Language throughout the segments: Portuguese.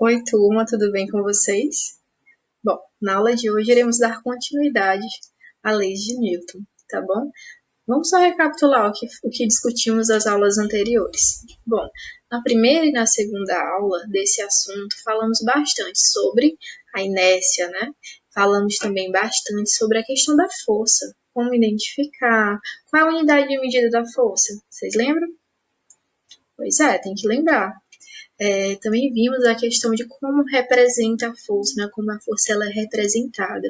Oi, turma, tudo bem com vocês? Bom, na aula de hoje iremos dar continuidade à lei de Newton, tá bom? Vamos só recapitular o que discutimos nas aulas anteriores. Bom, na primeira e na segunda aula desse assunto, falamos bastante sobre a inércia, né? Falamos também bastante sobre a questão da força, como identificar, qual é a unidade de medida da força. Vocês lembram? Pois é, tem que lembrar. Também vimos a questão de como representa a força, né? Como a força ela é representada.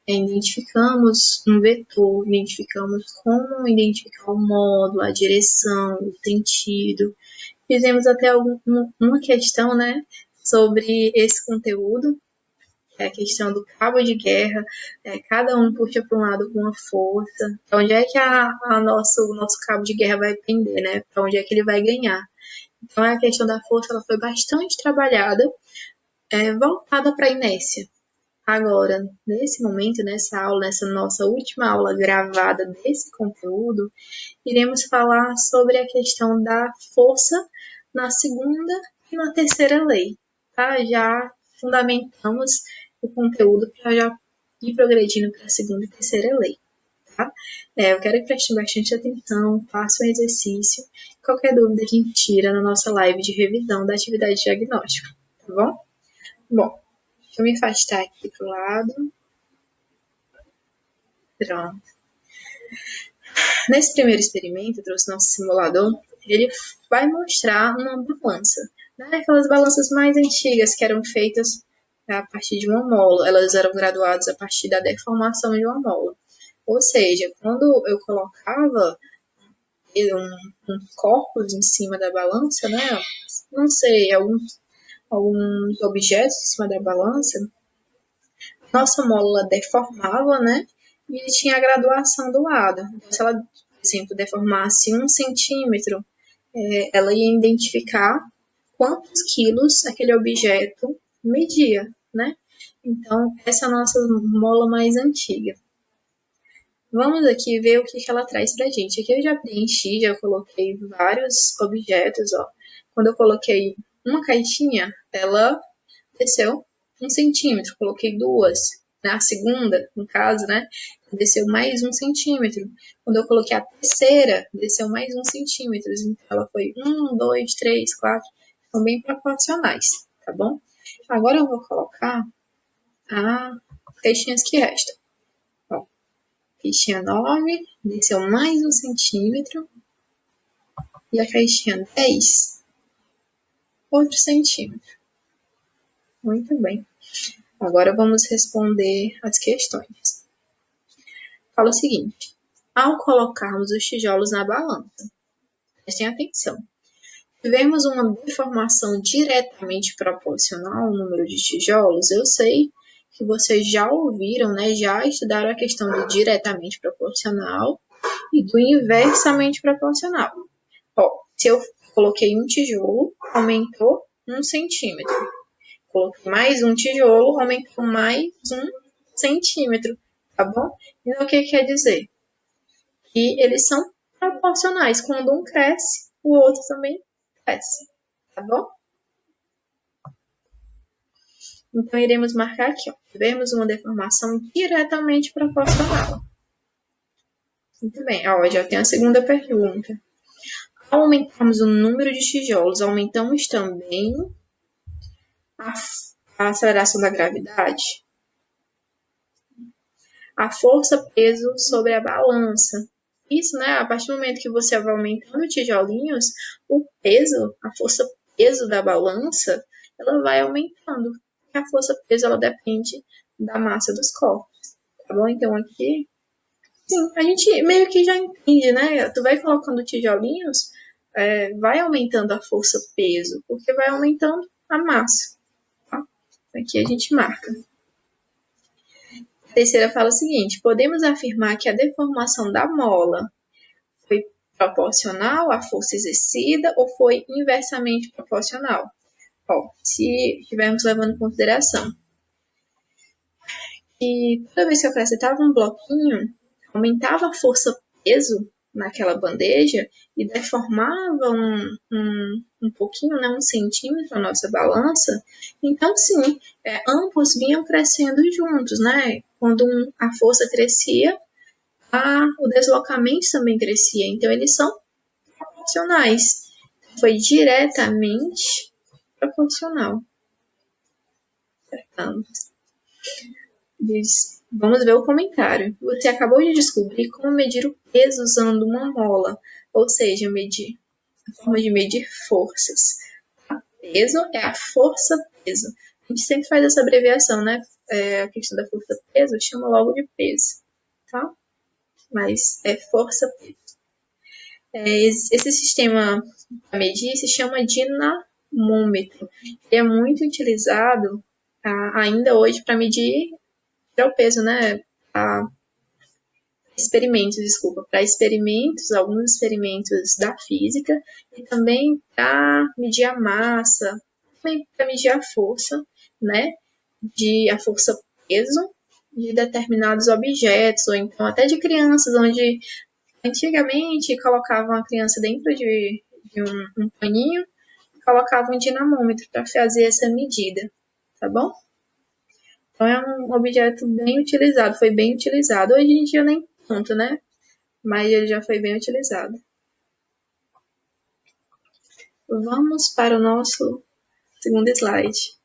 Identificamos um vetor, identificamos como identificar o módulo, a direção, o sentido. Fizemos até uma questão, né, sobre esse conteúdo, que é a questão do cabo de guerra. Cada um puxa para um lado com uma força. Para onde é que o nosso cabo de guerra vai pender, né? Para onde é que ele vai ganhar? Então, a questão da força ela foi bastante trabalhada, voltada para a inércia. Agora, nesse momento, nessa aula, nessa nossa última aula gravada desse conteúdo, iremos falar sobre a questão da força na segunda e na terceira lei. Tá? Já fundamentamos o conteúdo para já ir progredindo para a segunda e terceira lei. Tá? Eu quero que prestem bastante atenção, façam o exercício. Qualquer dúvida a gente tira na nossa live de revisão da atividade diagnóstica, tá bom? Bom, deixa eu me afastar aqui pro lado. Pronto. Nesse primeiro experimento, eu trouxe nosso simulador, ele vai mostrar uma balança. Né? Aquelas balanças mais antigas que eram feitas a partir de uma mola. Elas eram graduadas a partir da deformação de uma mola. Ou seja, quando eu colocava um corpus em cima da balança, né? Não sei, alguns objetos em cima da balança, nossa mola deformava, né? E tinha a graduação do lado. Então, se ela, por exemplo, deformasse 1 centímetro, ela ia identificar quantos quilos aquele objeto media, né? Então, essa é a nossa mola mais antiga. Vamos aqui ver o que ela traz pra gente. Aqui eu já preenchi, já coloquei vários objetos, ó. Quando eu coloquei uma caixinha, ela desceu 1 centímetro. Coloquei duas. Na segunda, no caso, né, desceu mais 1 centímetro. Quando eu coloquei a terceira, desceu mais 1 centímetro. Então, ela foi 1, 2, 3, 4. São bem proporcionais, tá bom? Agora eu vou colocar as caixinhas que restam. Caixinha 9 desceu mais 1 centímetro. E a caixinha 10, outro centímetro. Muito bem. Agora vamos responder as questões. Fala o seguinte: ao colocarmos os tijolos na balança, prestem atenção. Tivemos uma deformação diretamente proporcional ao número de tijolos. Eu sei que vocês já ouviram, né? Já estudaram a questão do diretamente proporcional e do inversamente proporcional. Se eu coloquei um tijolo, aumentou 1 centímetro. Coloquei mais um tijolo, aumentou mais 1 centímetro, tá bom? Então, o que quer dizer? Que eles são proporcionais. Quando um cresce, o outro também cresce, tá bom? Então, iremos marcar aqui, ó. Tivemos uma deformação diretamente proporcional. Muito bem, ó, já tem a segunda pergunta. Ao aumentarmos o número de tijolos, aumentamos também a aceleração da gravidade? A força-peso sobre a balança. Isso, né? A partir do momento que você vai aumentando tijolinhos, o peso, a força-peso da balança, ela vai aumentando. A força-peso, ela depende da massa dos corpos. Tá bom? Então, aqui, sim, a gente meio que já entende, né? Tu vai colocando tijolinhos, vai aumentando a força-peso, porque vai aumentando a massa. Tá? Aqui a gente marca. A terceira fala o seguinte: podemos afirmar que a deformação da mola foi proporcional à força exercida ou foi inversamente proporcional? Se estivermos levando em consideração que toda vez que eu acrescentava um bloquinho, aumentava a força-peso naquela bandeja e deformava um pouquinho, né, 1 centímetro a nossa balança, então sim, ambos vinham crescendo juntos, né? Quando a força crescia, o deslocamento também crescia, então eles são proporcionais. Foi diretamente proporcional. Vamos ver o comentário. Você acabou de descobrir como medir o peso usando uma mola, ou seja, a forma de medir forças. Peso é a força-peso. A gente sempre faz essa abreviação, né? A questão da força-peso chama logo de peso, tá? Mas é força-peso. Esse sistema para medir se chama dinamômetro. Ele é muito utilizado ainda hoje para medir o peso, né? Para experimentos, alguns experimentos da física e também para medir a massa, também para medir a força, né? A força-peso de determinados objetos, ou então até de crianças, onde antigamente colocavam a criança dentro de um paninho e colocavam um dinamômetro para fazer essa medida, tá bom? Então é um objeto bem utilizado, foi bem utilizado. Hoje em dia nem tanto, né? Mas ele já foi bem utilizado. Vamos para o nosso segundo slide.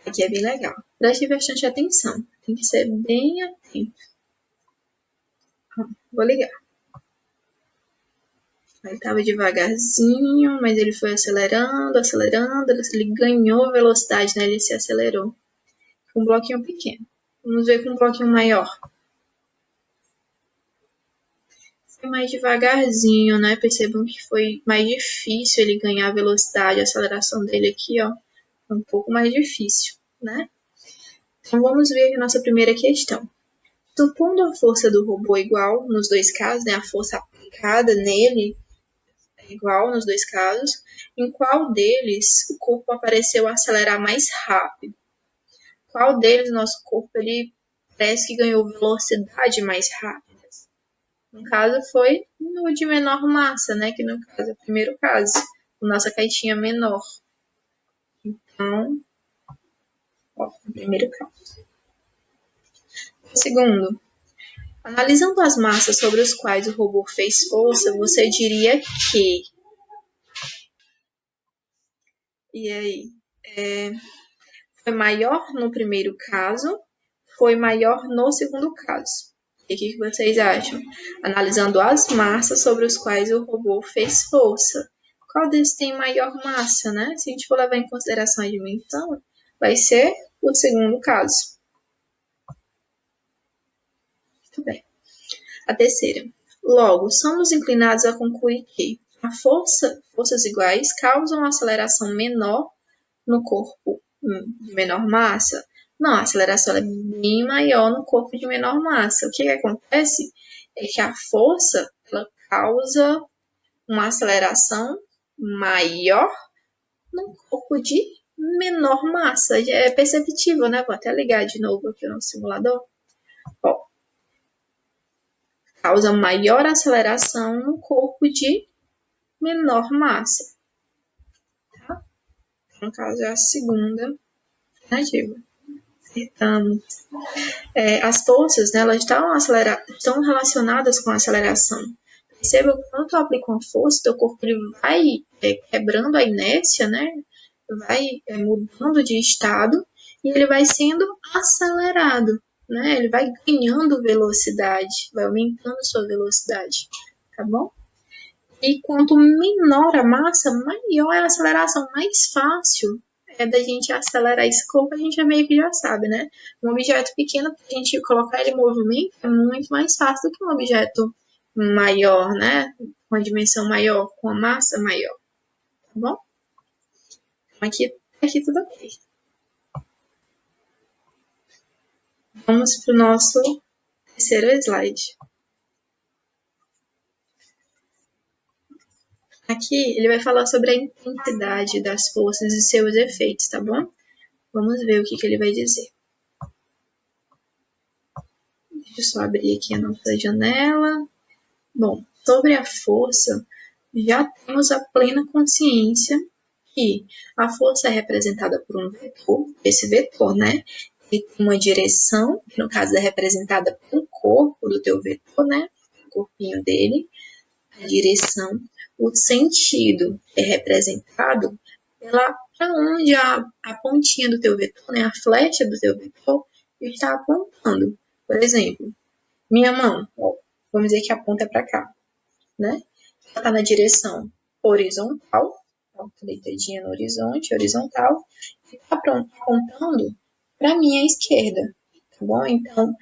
Aqui é bem legal. Preste bastante atenção. Tem que ser bem atento. Vou ligar. Ele estava devagarzinho, mas ele foi acelerando. Ele ganhou velocidade, né? Ele se acelerou. Com um bloquinho pequeno. Vamos ver com um bloquinho maior. Foi mais devagarzinho, né? Percebam que foi mais difícil ele ganhar a velocidade. A aceleração dele aqui, ó, foi um pouco mais difícil, né? Então vamos ver a nossa primeira questão. Supondo a força do robô igual nos dois casos, né? A força aplicada nele é igual nos dois casos, em qual deles o corpo apareceu acelerar mais rápido? Qual deles o nosso corpo ele parece que ganhou velocidade mais rápida? No caso foi no de menor massa, né? Que no caso é o primeiro caso, nossa caixinha menor. Então, ó, o primeiro caso. O segundo, analisando as massas sobre as quais o robô fez força, você diria que... E aí? Foi maior no primeiro caso, foi maior no segundo caso. E o que vocês acham? Analisando as massas sobre as quais o robô fez força. Qual deles tem maior massa, né? Se a gente for levar em consideração a dimensão, vai ser o segundo caso. Muito bem. A terceira. Logo, somos inclinados a concluir que forças iguais causam aceleração menor no corpo de menor massa? Não, a aceleração é bem maior no corpo de menor massa. O que acontece é que a força ela causa uma aceleração maior no corpo de menor massa. É perceptível, né? Vou até ligar de novo aqui no simulador. Ó, causa maior aceleração no corpo de menor massa. Tá? No caso, é a segunda alternativa. Acertamos. As forças, né, elas estão relacionadas com a aceleração. Perceba que quando tu aplica uma força, teu corpo ele vai quebrando a inércia, né? Vai mudando de estado e ele vai sendo acelerado, né? Ele vai ganhando velocidade, vai aumentando sua velocidade, tá bom? E quanto menor a massa, maior é a aceleração, mais fácil da gente acelerar esse corpo, a gente meio que já sabe, né? Um objeto pequeno, a gente colocar ele em movimento é muito mais fácil do que um objeto maior, né? Com a dimensão maior, com a massa maior, tá bom? Então aqui tudo ok. Vamos para o nosso terceiro slide. Aqui ele vai falar sobre a intensidade das forças e seus efeitos, tá bom? Vamos ver o que ele vai dizer. Deixa eu só abrir aqui a nossa janela. Bom, sobre a força, já temos a plena consciência que a força é representada por um vetor. Esse vetor, né, ele tem uma direção, que no caso é representada pelo corpo do teu vetor, né, o corpinho dele, a direção. O sentido é representado para onde a pontinha do teu vetor, né, a flecha do teu vetor, está apontando. Por exemplo, minha mão, ó, vamos dizer que a ponta é para cá, né? Ela está na direção horizontal, ó, deitadinha no horizonte, horizontal, e está apontando para a minha esquerda, tá bom? Então,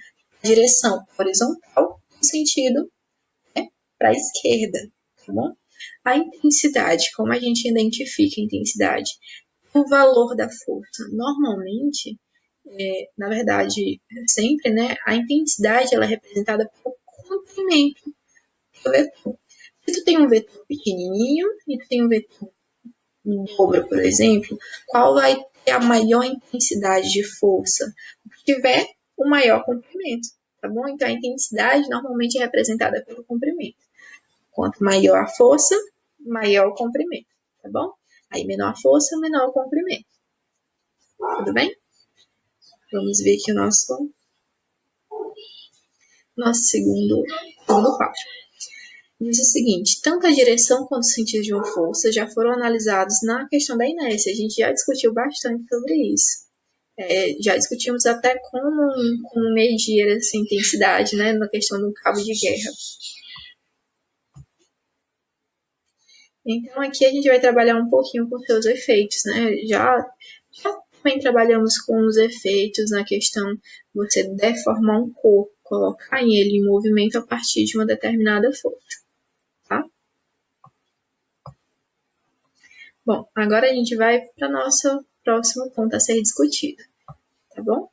a direção horizontal, no sentido para a esquerda, tá bom? A intensidade, como a gente identifica a intensidade? O valor da força. Normalmente, na verdade, sempre, né, a intensidade ela é representada pelo comprimento do vetor. Se tu tem um vetor pequenininho e tu tem um vetor em dobro, por exemplo, qual vai ter a maior intensidade de força? O que tiver o maior comprimento, tá bom? Então, a intensidade normalmente é representada pelo comprimento. Quanto maior a força, maior o comprimento, tá bom? Aí, menor a força, menor o comprimento. Tudo bem? Vamos ver aqui o nosso segundo quadro. Diz o seguinte: tanto a direção quanto o sentido de uma força já foram analisados na questão da inércia. A gente já discutiu bastante sobre isso. Já discutimos até como medir essa intensidade, né, na questão do cabo de guerra. Então, aqui a gente vai trabalhar um pouquinho com seus efeitos, né? Já também trabalhamos com os efeitos na questão de você deformar um corpo, colocar ele em movimento a partir de uma determinada força, tá? Bom, agora a gente vai para o nosso próximo ponto a ser discutido, tá bom?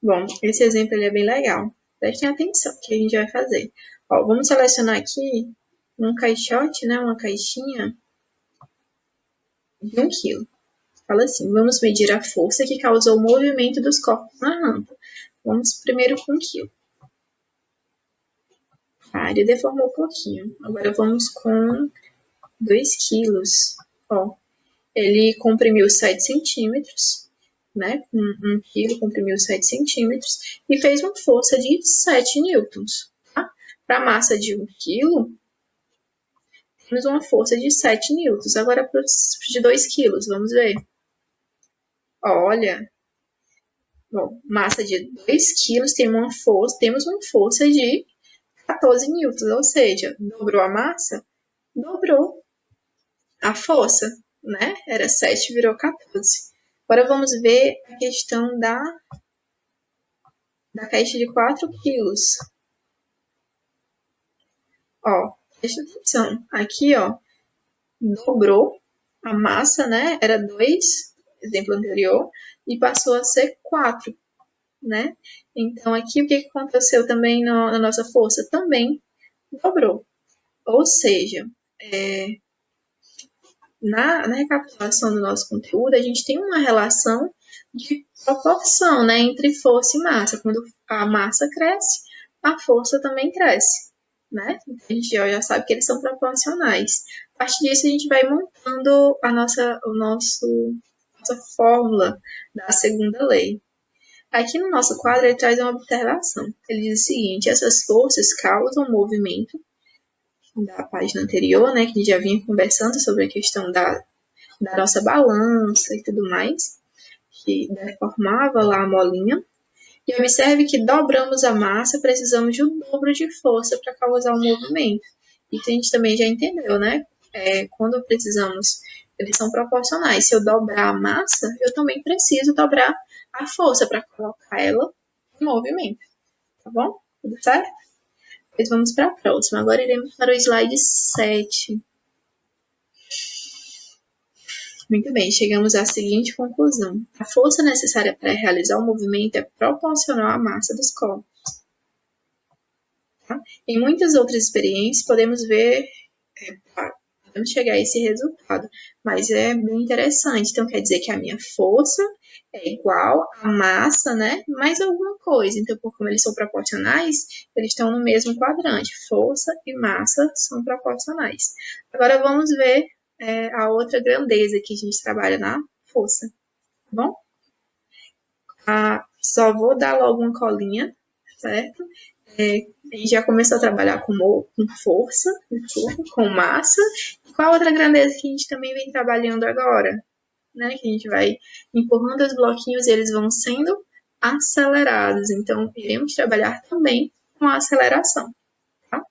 Bom, esse exemplo ele é bem legal. Prestem atenção que a gente vai fazer. Ó, vamos selecionar aqui um caixote, né, uma caixinha de 1 quilo. Fala assim, vamos medir a força que causou o movimento dos corpos na rampa. Vamos primeiro com 1 quilo. Ele deformou um pouquinho. Agora vamos com 2 quilos. Ó, ele comprimiu 7 centímetros, né? 1 quilo comprimiu 7 centímetros e fez uma força de 7 newtons. Tá? Para a massa de 1 quilo, temos uma força de 7 newtons. Agora para de 2 quilos, vamos ver. Olha, bom, massa de 2 quilos temos uma força de 14 newtons, ou seja, dobrou a massa, dobrou a força, né? Era 7, virou 14. Agora vamos ver a questão da caixa de 4 quilos. Ó, presta atenção. Aqui, ó, dobrou a massa, né? Era 2, exemplo anterior, e passou a ser 4, né? Então, aqui o que aconteceu também na nossa força? Também dobrou. Ou seja, na recapitulação do nosso conteúdo, a gente tem uma relação de proporção, né, entre força e massa. Quando a massa cresce, a força também cresce, né? A gente já sabe que eles são proporcionais. A partir disso, a gente vai montando nossa fórmula da segunda lei. Aqui no nosso quadro, ele traz uma observação. Ele diz o seguinte: essas forças causam movimento da página anterior, né, que a gente já vinha conversando sobre a questão da nossa balança e tudo mais, que deformava lá a molinha. E observe que dobramos a massa, precisamos de um dobro de força para causar um movimento. Isso a gente também já entendeu, né? Quando precisamos, eles são proporcionais. Se eu dobrar a massa, eu também preciso dobrar a força para colocar ela em movimento. Tá bom? Tudo certo? Pois vamos para a próxima. Agora iremos para o slide 7. Muito bem, chegamos à seguinte conclusão: a força necessária para realizar o movimento é proporcional à massa dos corpos. Tá? Em muitas outras experiências, podemos ver podemos chegar a esse resultado. Mas é bem interessante. Então, quer dizer que a minha força é igual à massa, né? Mais alguma coisa. Então, por como eles são proporcionais, eles estão no mesmo quadrante. Força e massa são proporcionais. Agora, vamos ver a outra grandeza que a gente trabalha na força, tá bom? Só vou dar logo uma colinha, certo? A gente já começou a trabalhar com força, com massa. E qual outra grandeza que a gente também vem trabalhando agora? Né? Que a gente vai empurrando os bloquinhos e eles vão sendo acelerados. Então, iremos trabalhar também com a aceleração. Tá?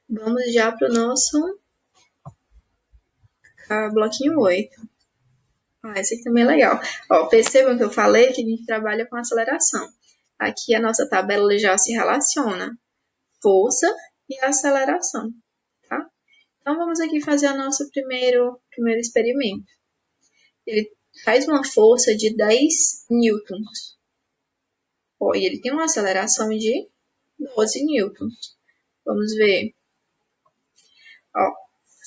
Vamos já para o nosso bloquinho 8. Esse aqui também é legal. Ó, percebam que eu falei que a gente trabalha com aceleração. Aqui a nossa tabela já se relaciona força e aceleração, tá? Então vamos aqui fazer o nosso primeiro experimento. Ele faz uma força de 10 newtons. Ó, e ele tem uma aceleração de 12 newtons. Vamos ver. Ó,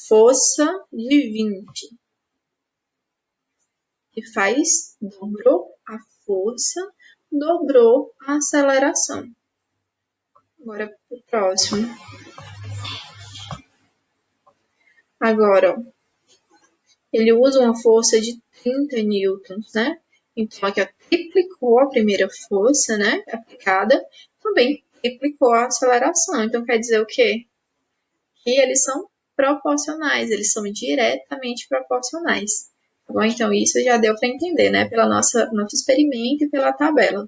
força de 20. Que dobrou a força, dobrou a aceleração. Agora para o próximo. Agora, ó, ele usa uma força de 30 newtons, né? Então, aqui ó, triplicou a primeira força, né? Aplicada, também triplicou a aceleração. Então, quer dizer o quê? Que eles são proporcionais, eles são diretamente proporcionais. Tá bom? Então, isso já deu para entender, né? Pela nosso experimento e pela tabela.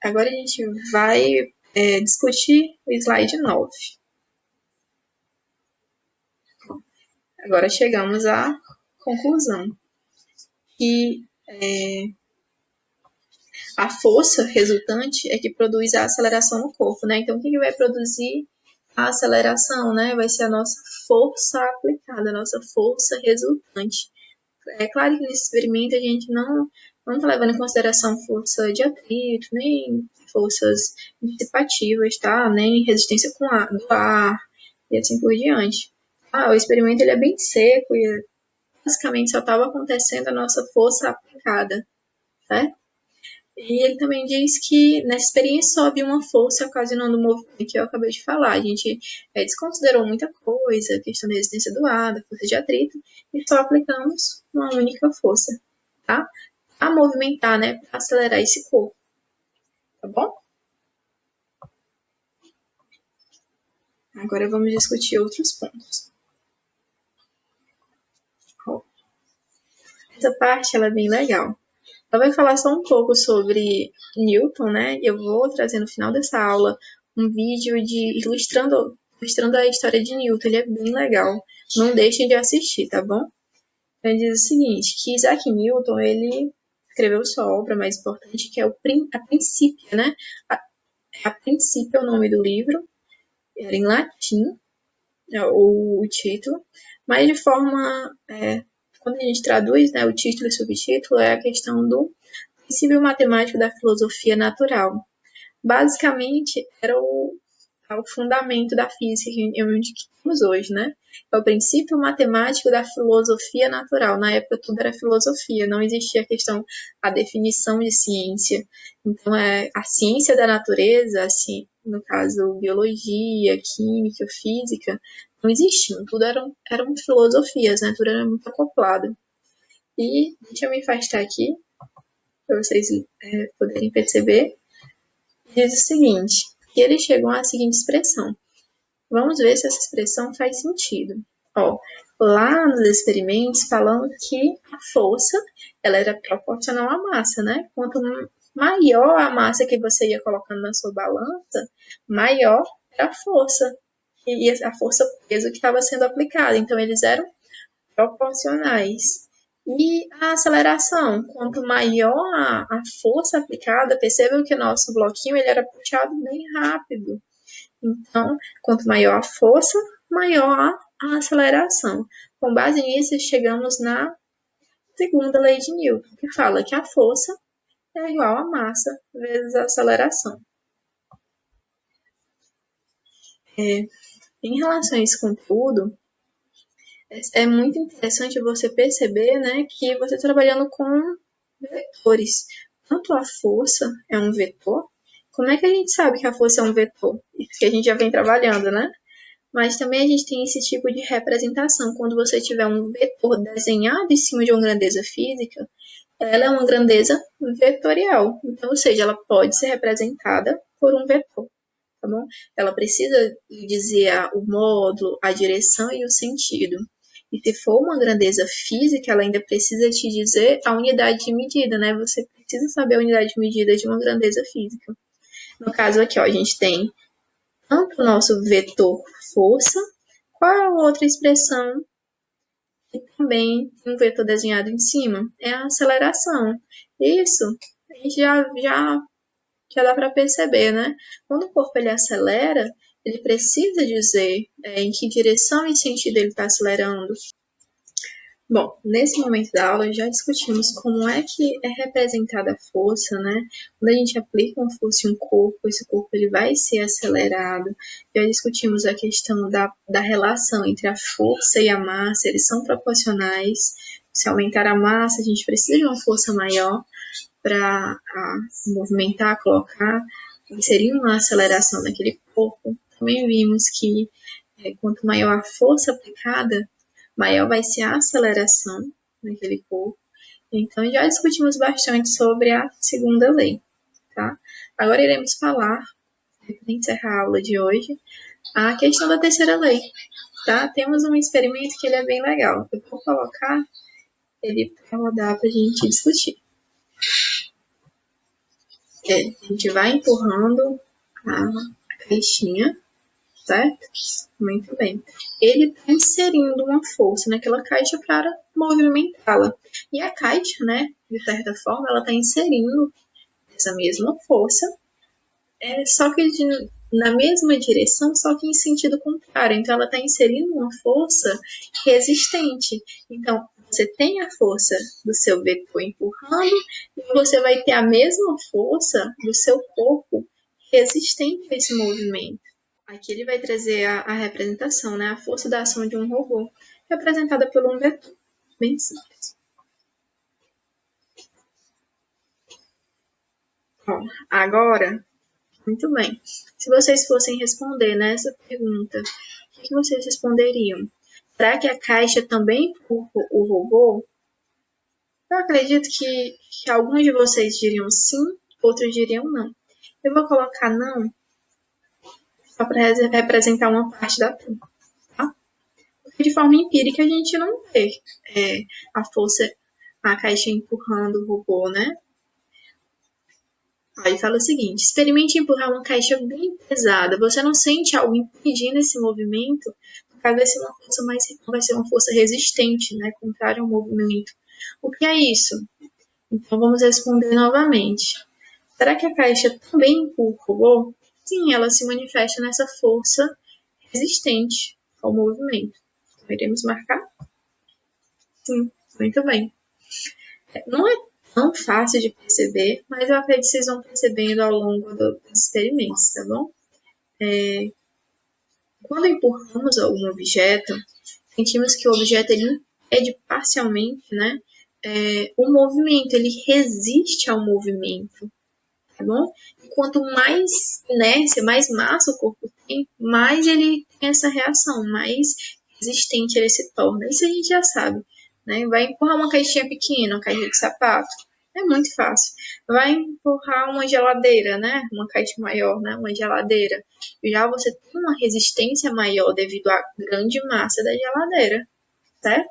Agora a gente vai discutir o slide 9. Agora chegamos à conclusão. Que a força resultante é que produz a aceleração no corpo, né? Então, o que vai produzir a aceleração, né? Vai ser a nossa força aplicada, a nossa força resultante. É claro que nesse experimento a gente não está levando em consideração força de atrito, nem forças dissipativas, tá? Nem resistência do ar e assim por diante. O experimento ele é bem seco e basicamente só estava acontecendo a nossa força aplicada, certo? E ele também diz que nessa experiência só havia uma força ocasionando o movimento que eu acabei de falar. A gente desconsiderou muita coisa, a questão da resistência do ar, da força de atrito, e só aplicamos uma única força, tá? A movimentar, né, para acelerar esse corpo, tá bom? Agora vamos discutir outros pontos. Essa parte ela é bem legal. Ela vai falar só um pouco sobre Newton, né? Eu vou trazer no final dessa aula um vídeo ilustrando a história de Newton. Ele é bem legal. Não deixem de assistir, tá bom? Ele diz o seguinte, que Isaac Newton, ele escreveu sua obra mais importante, que é a Princípio, né? A Princípio é o nome do livro. Era em latim, o título. Mas de forma... quando a gente traduz, né, o título e subtítulo, é a questão do princípio matemático da filosofia natural. Basicamente, era o fundamento da física que temos hoje, né? É o princípio matemático da filosofia natural. Na época, tudo era filosofia, não existia a definição de ciência. Então, a ciência da natureza, assim, no caso, biologia, química, física, não existiam. Tudo eram filosofias, né? Tudo era muito acoplado. E deixa eu me afastar aqui para vocês poderem perceber, diz o seguinte, que eles chegam à seguinte expressão. Vamos ver se essa expressão faz sentido. Ó, lá nos experimentos falando que a força ela era proporcional à massa, né? Quanto maior a massa que você ia colocando na sua balança, maior era a força. E a força peso que estava sendo aplicada. Então, eles eram proporcionais. E a aceleração, quanto maior a força aplicada, percebam que o nosso bloquinho ele era puxado bem rápido. Então, quanto maior a força, maior a aceleração. Com base nisso, chegamos na segunda lei de Newton, que fala que a força é igual a massa vezes a aceleração. Em relação a esse conteúdo, é muito interessante você perceber, né, que você está trabalhando com vetores. Tanto a força é um vetor. Como é que a gente sabe que a força é um vetor? Porque a gente já vem trabalhando, né? Mas também a gente tem esse tipo de representação. Quando você tiver um vetor desenhado em cima de uma grandeza física, ela é uma grandeza vetorial. Então, ou seja, ela pode ser representada por um vetor, tá bom? Ela precisa dizer o módulo, a direção e o sentido. E se for uma grandeza física, ela ainda precisa te dizer a unidade de medida, né? Você precisa saber a unidade de medida de uma grandeza física. No caso aqui, ó, a gente tem tanto o nosso vetor força, qual é a outra expressão que também tem um vetor desenhado em cima? É a aceleração. Isso a gente já dá para perceber, né? Quando o corpo ele acelera, ele precisa dizer em que direção e sentido ele está acelerando. Bom, nesse momento da aula já discutimos como é que é representada a força, né? Quando a gente aplica uma força em um corpo, esse corpo ele vai ser acelerado. Já discutimos a questão da relação entre a força e a massa, eles são proporcionais. Se aumentar a massa, a gente precisa de uma força maior para movimentar, colocar, inserir uma aceleração naquele corpo. Também vimos que quanto maior a força aplicada, maior vai ser a aceleração naquele corpo. Então, já discutimos bastante sobre a segunda lei, tá? Agora iremos falar, para encerrar a aula de hoje, a questão da terceira lei, tá? Temos um experimento que ele é bem legal. Eu vou colocar ele para rodar para a gente discutir. A gente vai empurrando a caixinha, certo? Muito bem. Ele está inserindo uma força naquela caixa para movimentá-la. E a caixa, né, de certa forma, ela está inserindo essa mesma força, só que na mesma direção, só que em sentido contrário. Então, ela está inserindo uma força resistente. Então, você tem a força do seu vetor empurrando e você vai ter a mesma força do seu corpo resistente a esse movimento. Aqui ele vai trazer a representação, né? A força da ação de um robô, representada por um vetor. Bem simples. Bom, agora, muito bem. Se vocês fossem responder nessa pergunta, o que vocês responderiam? Será que a caixa também empurra o robô? Eu acredito que alguns de vocês diriam sim, outros diriam não. Eu vou colocar não só para representar uma parte da turma, tá? Porque de forma empírica a gente não vê a força, a caixa empurrando o robô, né? Aí fala o seguinte: experimente empurrar uma caixa bem pesada. Você não sente algo impedindo esse movimento? Vai ser uma força vai ser uma força resistente, né? Contrária ao movimento. O que é isso? Então vamos responder novamente. Será que a caixa também empurra o robô? Sim, ela se manifesta nessa força resistente ao movimento. Então, iremos marcar? Sim, muito bem. Não é tão fácil de perceber, mas eu acredito que vocês vão percebendo ao longo dos experimentos, tá bom? Quando empurramos algum objeto, sentimos que o objeto ele impede parcialmente, né, o movimento, ele resiste ao movimento, tá bom? E quanto mais inércia, mais massa o corpo tem, mais ele tem essa reação, mais resistente ele se torna. Isso a gente já sabe, né? Vai empurrar uma caixinha pequena, uma caixinha de sapato, é muito fácil. Vai empurrar uma geladeira, né? Uma caixa maior, né? Uma geladeira. Já você tem uma resistência maior devido à grande massa da geladeira, certo?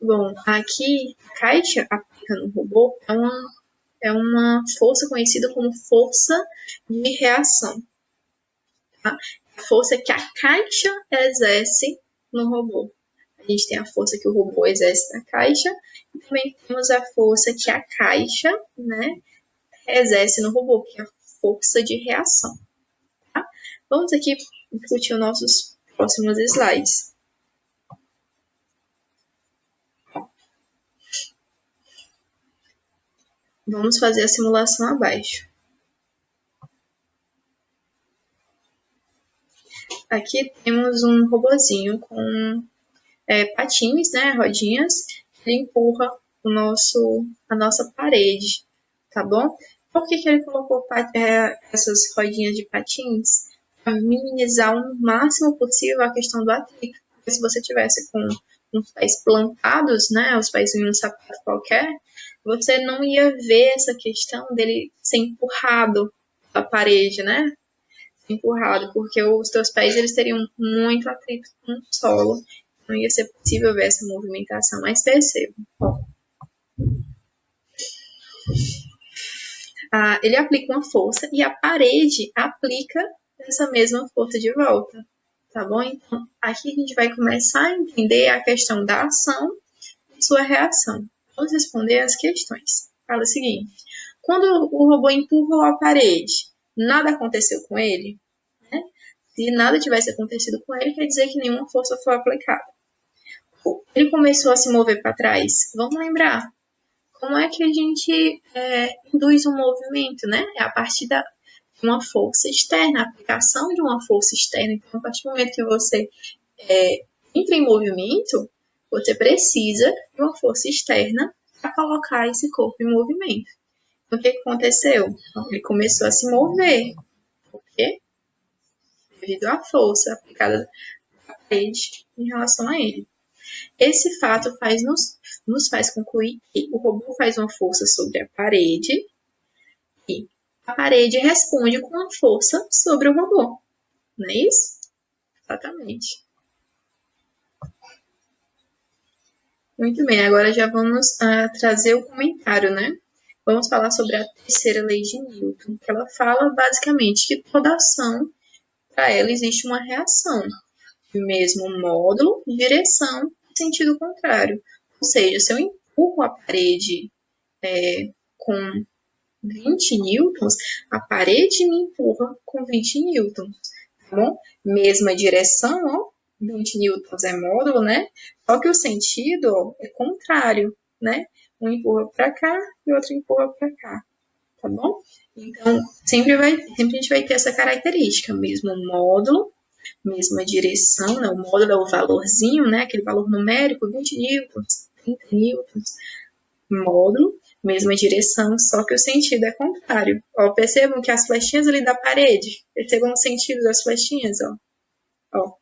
Bom, aqui a caixa aplica no robô é uma força conhecida como força de reação. Tá? A força que a caixa exerce no robô. A gente tem a força que o robô exerce na caixa e também temos a força que a caixa, né, exerce no robô, que é a força de reação. Tá? Vamos aqui discutir os nossos próximos slides. Vamos fazer a simulação abaixo. aqui temos um robozinho com patins, né, rodinhas, ele empurra a nossa parede, tá bom? Por que ele colocou essas rodinhas de patins? Para minimizar o máximo possível a questão do atrito. Porque se você tivesse com os pés plantados, né, os pés em um sapato qualquer, você não ia ver essa questão dele ser empurrado pela parede, né? Empurrado, porque os teus pés eles teriam muito atrito com o solo, não ia ser possível ver essa movimentação, mas perceba. Ele aplica uma força e a parede aplica essa mesma força de volta, tá bom? Então, aqui a gente vai começar a entender a questão da ação e sua reação. Vamos responder as questões. Fala o seguinte: quando o robô empurrou a parede, nada aconteceu com ele? Né? Se nada tivesse acontecido com ele, quer dizer que nenhuma força foi aplicada. Ele começou a se mover para trás. Vamos lembrar como é que a gente induz um movimento, né? É a partir de uma força externa, a aplicação de uma força externa. Então, a partir do momento que você entra em movimento, você precisa de uma força externa para colocar esse corpo em movimento. Então, o que aconteceu? Ele começou a se mover. Por quê? Devido à força aplicada à parede em relação a ele. Esse fato nos faz concluir que o robô faz uma força sobre a parede e a parede responde com uma força sobre o robô. Não é isso? Exatamente. Muito bem, agora já vamos trazer o comentário, né? Vamos falar sobre a terceira lei de Newton, que ela fala basicamente que toda ação, para ela, existe uma reação, mesmo módulo, direção e sentido contrário. Ou seja, se eu empurro a parede com 20 newtons, a parede me empurra com 20 newtons, tá bom? Mesma direção, ó, 20 newtons é módulo, né? Só que o sentido ó, é contrário, né? Um empurra para cá e o outro empurra para cá, tá bom? Então, sempre a gente vai ter essa característica, mesmo módulo, mesma direção, né? O módulo é o valorzinho, né? Aquele valor numérico, 20 newtons, 30 newtons, módulo, mesma direção, só que o sentido é contrário. Ó, percebam que as flechinhas ali da parede, percebam o sentido das flechinhas, ó. Ó,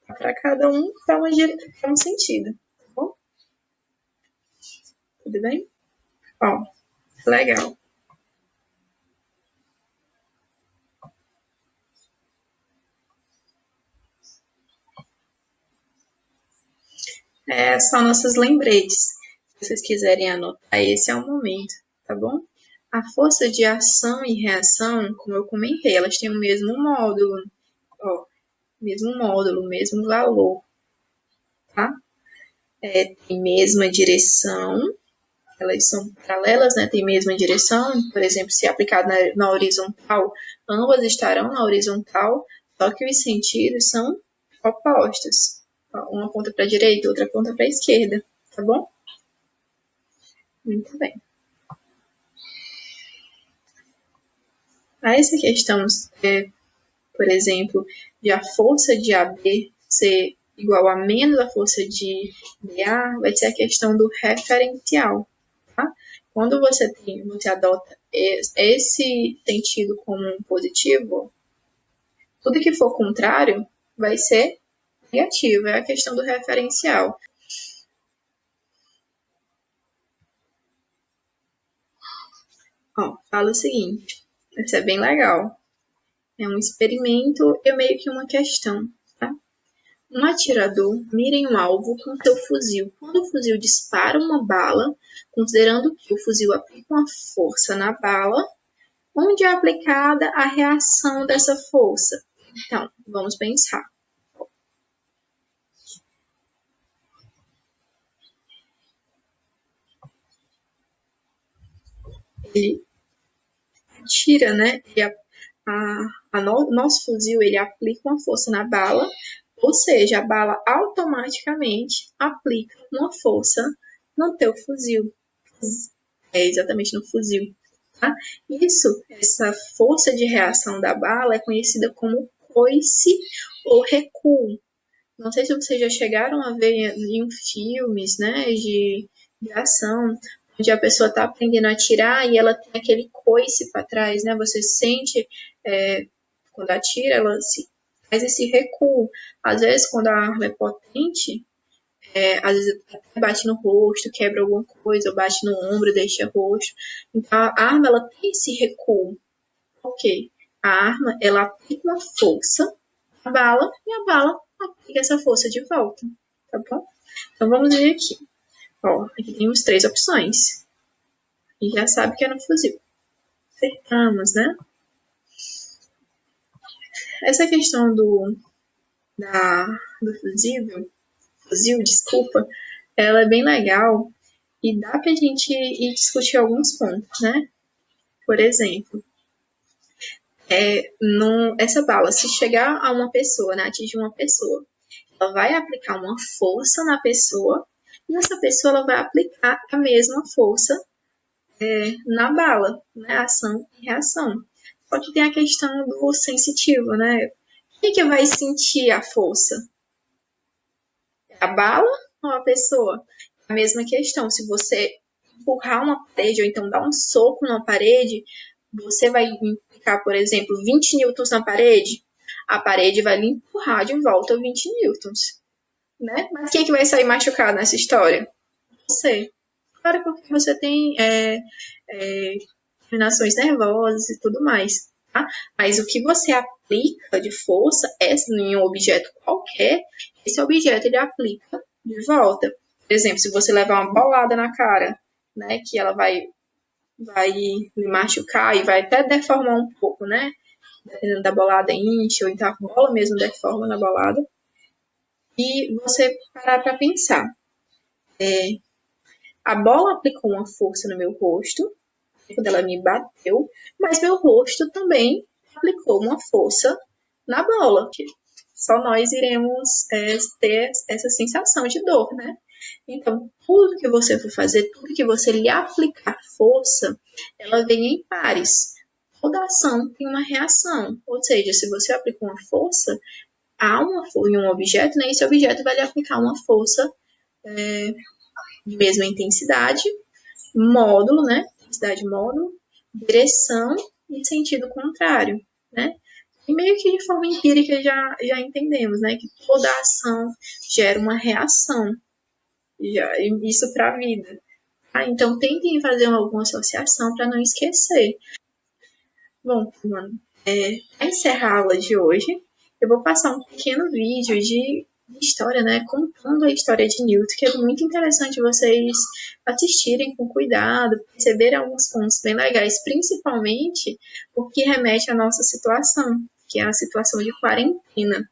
para cada um dá um sentido, tá bom? Tudo bem? Ó, legal. Só nossos lembretes. Se vocês quiserem anotar, esse é o momento, tá bom? A força de ação e reação, como eu comentei, elas têm o mesmo módulo, ó, mesmo valor, tá? Tem mesma direção, elas são paralelas, né? Tem mesma direção, por exemplo, se aplicado na horizontal, ambas estarão na horizontal, só que os sentidos são opostos. Uma aponta para a direita, outra aponta para a esquerda, tá bom? Muito bem. Essa questão, por exemplo, de a força de AB ser igual a menos a força de BA, vai ser a questão do referencial. Tá? Quando você adota esse sentido como um positivo, tudo que for contrário vai ser negativo, é a questão do referencial. Ó, fala o seguinte, isso é bem legal. É um experimento e meio que uma questão, tá? Um atirador mira em um alvo com seu fuzil. Quando o fuzil dispara uma bala, considerando que o fuzil aplica uma força na bala, onde é aplicada a reação dessa força? Então, vamos pensar. Ele tira, né? Nosso fuzil ele aplica uma força na bala, ou seja, a bala automaticamente aplica uma força no teu fuzil. Exatamente no fuzil. Tá? Essa força de reação da bala é conhecida como coice ou recuo. Não sei se vocês já chegaram a ver em filmes, né, de ação, onde a pessoa está aprendendo a atirar e ela tem aquele coice para trás, né? Você sente, quando atira, ela faz esse recuo. Às vezes, quando a arma é potente, às vezes até bate no rosto, quebra alguma coisa, ou bate no ombro, deixa roxo. Então, a arma, ela tem esse recuo. Por quê? A arma, ela aplica uma força na bala e a bala aplica essa força de volta, tá bom? Então, vamos ver aqui. Ó, aqui temos 3 opções. E já sabe que é no fuzil. Acertamos, né? Essa questão do fuzil, desculpa, ela é bem legal e dá pra gente ir discutir alguns pontos, né? Por exemplo, essa bala, se chegar a uma pessoa, né, atingir uma pessoa, ela vai aplicar uma força na pessoa e essa pessoa ela vai aplicar a mesma força na bala, né, ação e reação. Só que tem a questão do sensitivo, né? Quem que vai sentir a força? A bala ou a pessoa? A mesma questão, se você empurrar uma parede ou então dar um soco na parede, você vai implicar, por exemplo, 20 newtons na parede, a parede vai lhe empurrar de volta 20 newtons, né? Mas quem é que vai sair machucado nessa história? Você. Claro, porque você tem terminações nervosas e tudo mais, tá? Mas o que você aplica de força em um objeto qualquer, esse objeto ele aplica de volta. Por exemplo, se você levar uma bolada na cara, né, que ela vai lhe machucar e vai até deformar um pouco, né? Dependendo da bolada incha, ou então a bola mesmo deforma na bolada. E você parar para pensar. A bola aplicou uma força no meu rosto, quando ela me bateu, mas meu rosto também aplicou uma força na bola. Só nós iremos ter essa sensação de dor, né? Então, tudo que você for fazer, tudo que você lhe aplicar força, ela vem em pares. Toda ação tem uma reação. Ou seja, se você aplica uma força, há uma força em um objeto, né? Esse objeto vai lhe aplicar uma força de mesma intensidade, módulo, né? Intensidade módulo, direção e sentido contrário, né? E meio que de forma empírica já entendemos, né? Que toda ação gera uma reação. Isso para a vida. Então, tentem fazer alguma associação para não esquecer. Bom, mano, para encerrar a aula de hoje, eu vou passar um pequeno vídeo de história, né, contando a história de Newton, que é muito interessante vocês assistirem com cuidado, perceberem alguns pontos bem legais, principalmente o que remete à nossa situação, que é a situação de quarentena.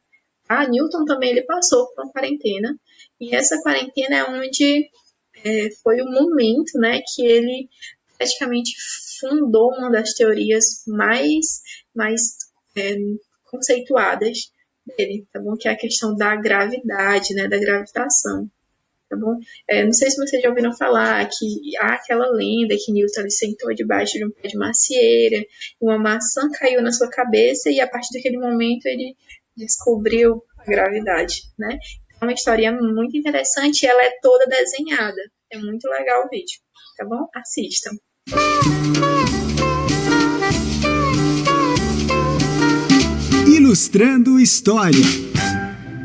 Newton também ele passou por uma quarentena, e essa quarentena é onde foi o momento, né, que ele praticamente fundou uma das teorias mais conceituadas dele, tá bom? Que é a questão da gravidade, né, da gravitação, tá bom? Não sei se vocês já ouviram falar que há aquela lenda que Newton ele sentou debaixo de um pé de macieira, uma maçã caiu na sua cabeça e a partir daquele momento ele descobriu a gravidade, né? É uma historinha muito interessante e ela é toda desenhada. É muito legal o vídeo, tá bom? Assistam. Ilustrando História.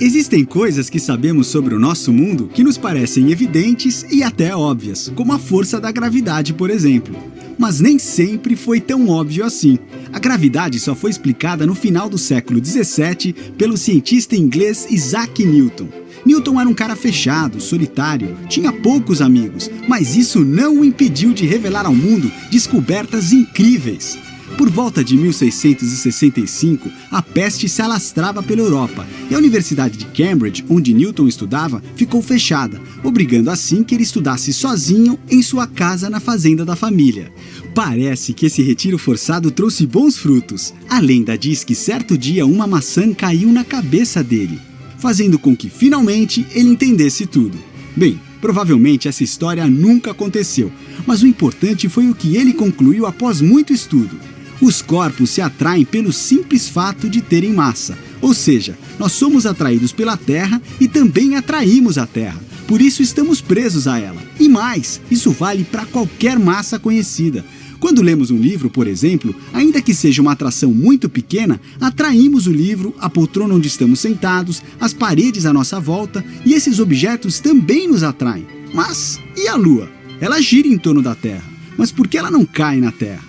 Existem coisas que sabemos sobre o nosso mundo que nos parecem evidentes e até óbvias, como a força da gravidade, por exemplo. Mas nem sempre foi tão óbvio assim. A gravidade só foi explicada no final do século XVII pelo cientista inglês Isaac Newton. Newton era um cara fechado, solitário, tinha poucos amigos, mas isso não o impediu de revelar ao mundo descobertas incríveis. Por volta de 1665, a peste se alastrava pela Europa e a Universidade de Cambridge, onde Newton estudava, ficou fechada, obrigando assim que ele estudasse sozinho em sua casa na fazenda da família. Parece que esse retiro forçado trouxe bons frutos. A lenda diz que certo dia uma maçã caiu na cabeça dele, fazendo com que finalmente ele entendesse tudo. Bem, provavelmente essa história nunca aconteceu, mas o importante foi o que ele concluiu após muito estudo. Os corpos se atraem pelo simples fato de terem massa, ou seja, nós somos atraídos pela Terra e também atraímos a Terra. Por isso estamos presos a ela. E mais, isso vale para qualquer massa conhecida. Quando lemos um livro, por exemplo, ainda que seja uma atração muito pequena, atraímos o livro, a poltrona onde estamos sentados, as paredes à nossa volta, e esses objetos também nos atraem. Mas e a Lua? Ela gira em torno da Terra, mas por que ela não cai na Terra?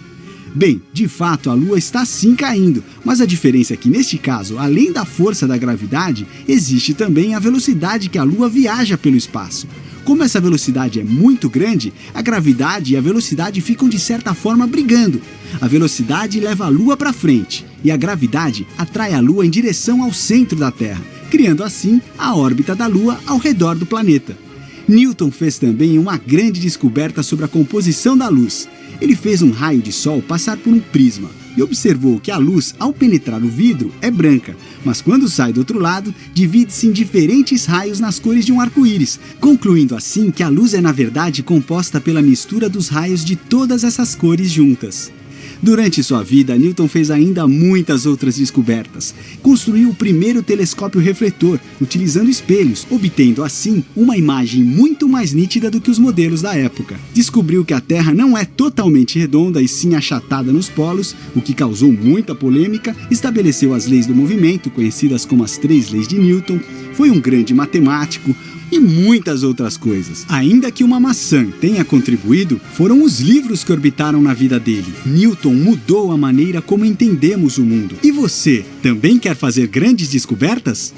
Bem, de fato a Lua está sim caindo, mas a diferença é que neste caso, além da força da gravidade, existe também a velocidade que a Lua viaja pelo espaço. Como essa velocidade é muito grande, a gravidade e a velocidade ficam de certa forma brigando. A velocidade leva a Lua para frente e a gravidade atrai a Lua em direção ao centro da Terra, criando assim a órbita da Lua ao redor do planeta. Newton fez também uma grande descoberta sobre a composição da luz. Ele fez um raio de sol passar por um prisma e observou que a luz, ao penetrar o vidro, é branca, mas quando sai do outro lado, divide-se em diferentes raios nas cores de um arco-íris, concluindo assim que a luz é na verdade composta pela mistura dos raios de todas essas cores juntas. Durante sua vida, Newton fez ainda muitas outras descobertas. Construiu o primeiro telescópio refletor, utilizando espelhos, obtendo assim uma imagem muito mais nítida do que os modelos da época. Descobriu que a Terra não é totalmente redonda e sim achatada nos polos, o que causou muita polêmica. Estabeleceu as leis do movimento, conhecidas como as 3 leis de Newton. Foi um grande matemático e muitas outras coisas. Ainda que uma maçã tenha contribuído, foram os livros que orbitaram na vida dele. Newton mudou a maneira como entendemos o mundo. E você, também quer fazer grandes descobertas?